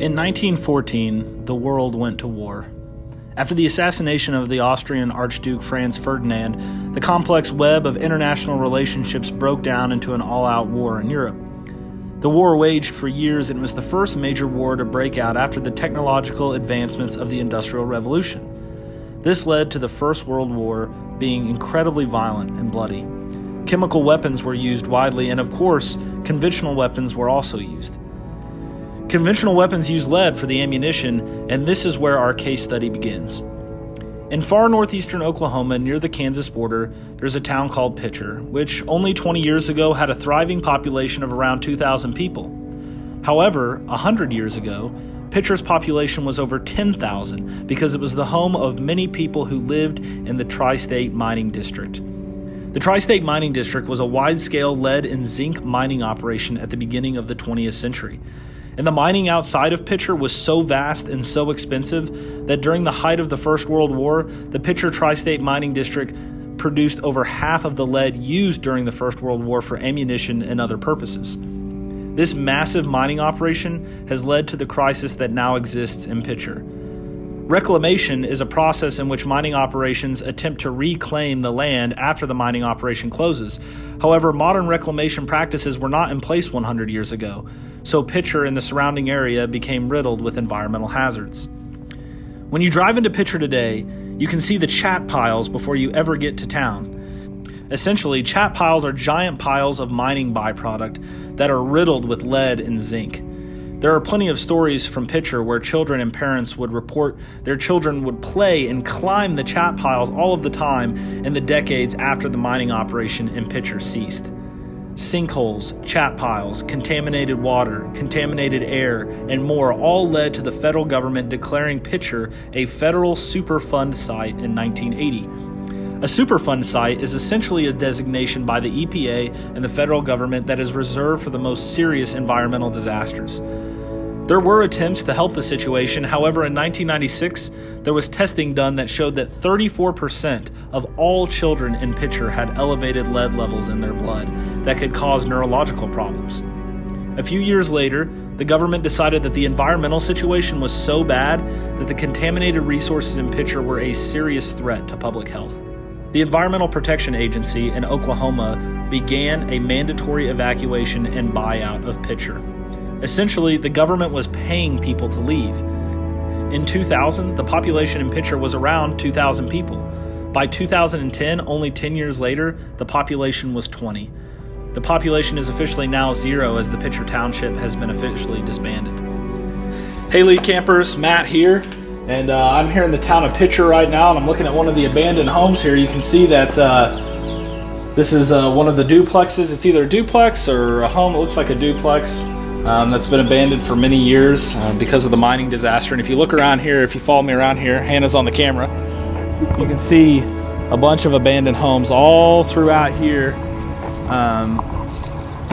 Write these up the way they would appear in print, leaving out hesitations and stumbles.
In 1914, the world went to war. After the assassination of the Austrian Archduke Franz Ferdinand, the complex web of international relationships broke down into an all-out war in Europe. The war waged for years and was the first major war to break out after the technological advancements of the Industrial Revolution. This led to the First World War being incredibly violent and bloody. Chemical weapons were used widely, and of course, conventional weapons were also used. Conventional weapons use lead for the ammunition, and this is where our case study begins. In far northeastern Oklahoma, near the Kansas border, there's a town called Pitcher, which only 20 years ago had a thriving population of around 2,000 people. However, 100 years ago, Pitcher's population was over 10,000 because it was the home of many people who lived in the Tri-State Mining District. The Tri-State Mining District was a wide-scale lead and zinc mining operation at the beginning of the 20th century. And the mining outside of Pitcher was so vast and so expensive that during the height of the First World War, the Pitcher Tri-State Mining District produced over half of the lead used during the First World War for ammunition and other purposes. This massive mining operation has led to the crisis that now exists in Pitcher. Reclamation is a process in which mining operations attempt to reclaim the land after the mining operation closes. However, modern reclamation practices were not in place 100 years ago, so Pitcher and the surrounding area became riddled with environmental hazards. When you drive into Pitcher today, you can see the chat piles before you ever get to town. Essentially, chat piles are giant piles of mining byproduct that are riddled with lead and zinc. There are plenty of stories from Pitcher where children and parents would report their children would play and climb the chat piles all of the time in the decades after the mining operation in Pitcher ceased. Sinkholes, chat piles, contaminated water, contaminated air, and more all led to the federal government declaring Pitcher a federal Superfund site in 1980. A Superfund site is essentially a designation by the EPA and the federal government that is reserved for the most serious environmental disasters. There were attempts to help the situation. However, in 1996, there was testing done that showed that 34% of all children in Pitcher had elevated lead levels in their blood that could cause neurological problems. A few years later, the government decided that the environmental situation was so bad that the contaminated resources in Pitcher were a serious threat to public health. The Environmental Protection Agency in Oklahoma began a mandatory evacuation and buyout of Pitcher. Essentially, the government was paying people to leave. In 2000, the population in Pitcher was around 2,000 people. By 2010, only 10 years later, the population was 20. The population is officially now 0 as the Pitcher Township has been officially disbanded. Hey Lead Campers, Matt here, and I'm here in the town of Pitcher right now, and I'm looking at one of the abandoned homes here. You can see that this is one of the duplexes. It's either a duplex or a home. It looks like a duplex. That's been abandoned for many years because of the mining disaster. And if you look around here, if you follow me around here, Hannah's on the camera, you can see a bunch of abandoned homes all throughout here.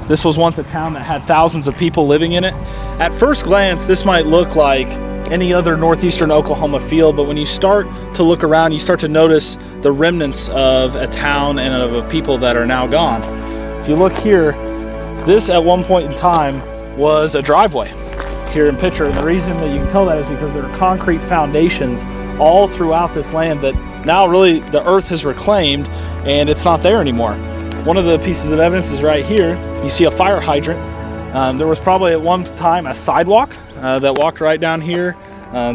This was once a town that had thousands of people living in it. At first glance, this might look like any other northeastern Oklahoma field, but when you start to look around, you start to notice the remnants of a town and of people that are now gone. If you look here, this at one point in time was a driveway here in Pitcher, and the reason that you can tell that is because there are concrete foundations all throughout this land that now really the earth has reclaimed and it's not there anymore. One of the pieces of evidence is right here. You see a fire hydrant. There was probably at one time a sidewalk that walked right down here.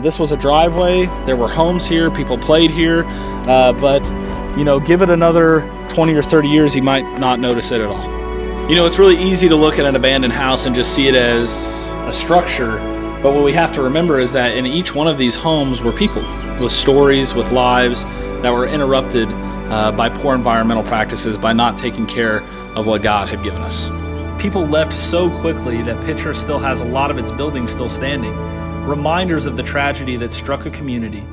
This was a driveway. There were homes here, people played here, but you know, give it another 20 or 30 years, you might not notice it at all. You know, it's really easy to look at an abandoned house and just see it as a structure, but what we have to remember is that in each one of these homes were people with stories, with lives that were interrupted by poor environmental practices, by not taking care of what God had given us. People left so quickly that Pitcher still has a lot of its buildings still standing, reminders of the tragedy that struck a community.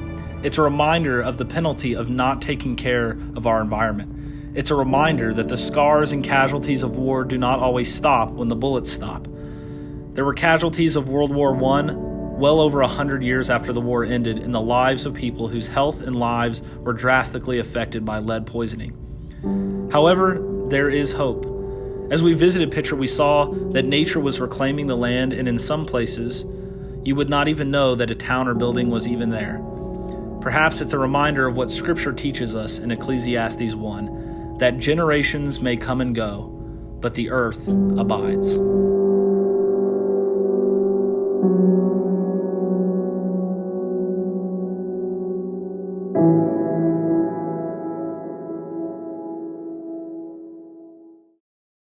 It's a reminder of the penalty of not taking care of our environment. It's a reminder that the scars and casualties of war do not always stop when the bullets stop. There were casualties of World War I well over 100 years after the war ended in the lives of people whose health and lives were drastically affected by lead poisoning. However, there is hope. As we visited Pitcher, we saw that nature was reclaiming the land, and in some places, You would not even know that a town or building was even there. Perhaps it's a reminder of what Scripture teaches us in Ecclesiastes 1, that generations may come and go, but the earth abides.